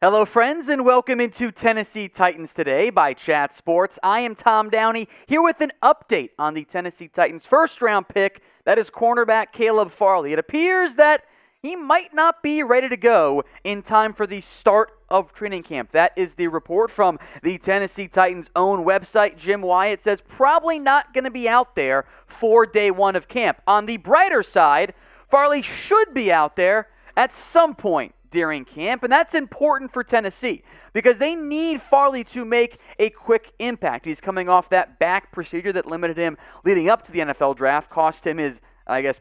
Hello, friends, and welcome into Tennessee Titans Today by Chat Sports. I am Tom Downey, here with an update on the Tennessee Titans' first-round pick, that is cornerback Caleb Farley. It appears that he might not be ready to go in time for the start of training camp. That is the report from the Tennessee Titans' own website. Jim Wyatt says probably not going to be out there for day one of camp. On the brighter side, Farley should be out there at some point during camp, and that's important for Tennessee because they need Farley to make a quick impact. He's coming off that back procedure that limited him leading up to the NFL draft, cost him his,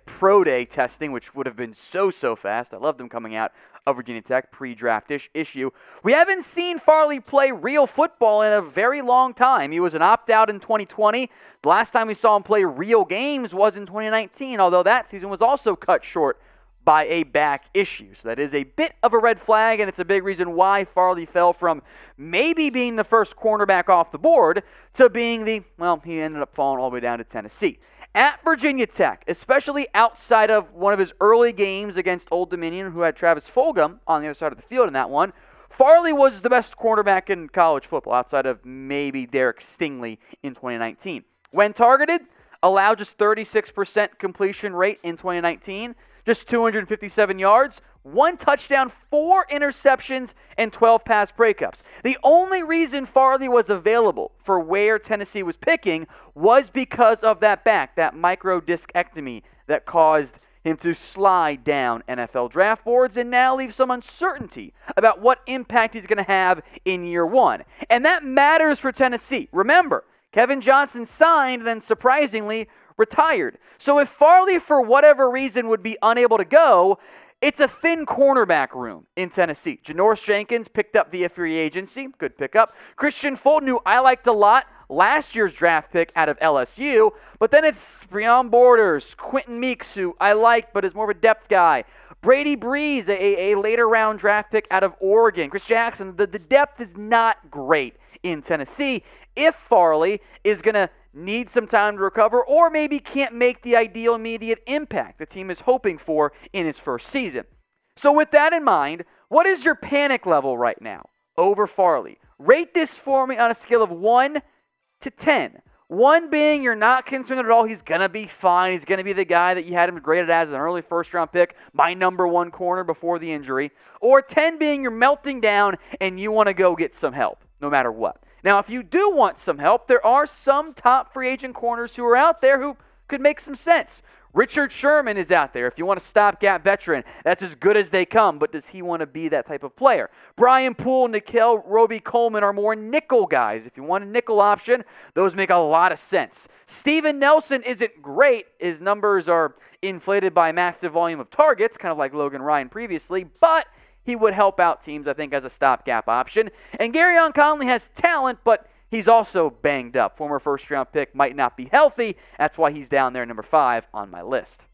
pro day testing, which would have been so fast. I loved him coming out of Virginia Tech, pre-draft issue. We haven't seen Farley play real football in a very long time. He was an opt-out in 2020. The last time we saw him play real games was in 2019, although that season was also cut short by a back issue. So that is a bit of a red flag, and it's a big reason why Farley fell from maybe being the first cornerback off the board to being he ended up falling all the way down to Tennessee. At Virginia Tech, especially outside of one of his early games against Old Dominion, who had Travis Fulgham on the other side of the field in that one, Farley was the best cornerback in college football outside of maybe Derek Stingley in 2019. When targeted, allowed just 36% completion rate in 2019, just 257 yards, 1 touchdown, 4 interceptions, and 12 pass breakups. The only reason Farley was available for where Tennessee was picking was because of that back, that microdiscectomy that caused him to slide down NFL draft boards and now leave some uncertainty about what impact he's going to have in year one. And that matters for Tennessee. Remember, Kevin Johnson signed, then surprisingly retired. So if Farley, for whatever reason, would be unable to go, it's a thin cornerback room in Tennessee. Janoris Jenkins picked up via free agency. Good pickup. Christian Fulton, who I liked a lot, last year's draft pick out of LSU. But then it's Breon Borders, Quentin Meeks, who I like but is more of a depth guy. Brady Breeze, a later round draft pick out of Oregon. Chris Jackson, the depth is not great in Tennessee if Farley is going to need some time to recover or maybe can't make the ideal immediate impact the team is hoping for in his first season. So with that in mind, what is your panic level right now over Farley? Rate this for me on a scale of 1 to 10. 1 being you're not concerned at all. He's going to be fine. He's going to be the guy that you had him graded as an early first-round pick, my number 1 corner before the injury. Or 10 being you're melting down and you want to go get some help, no matter what. Now, if you do want some help, there are some top free agent corners who are out there who could make some sense. Richard Sherman is out there. If you want a stopgap veteran, that's as good as they come, but does he want to be that type of player? Brian Poole, Nikel Roby-Coleman are more nickel guys. If you want a nickel option, those make a lot of sense. Steven Nelson isn't great. His numbers are inflated by a massive volume of targets, kind of like Logan Ryan previously, but he would help out teams, I think, as a stopgap option. And Garyon Conley has talent, but he's also banged up. Former first-round pick might not be healthy. That's why he's down there number 5 on my list.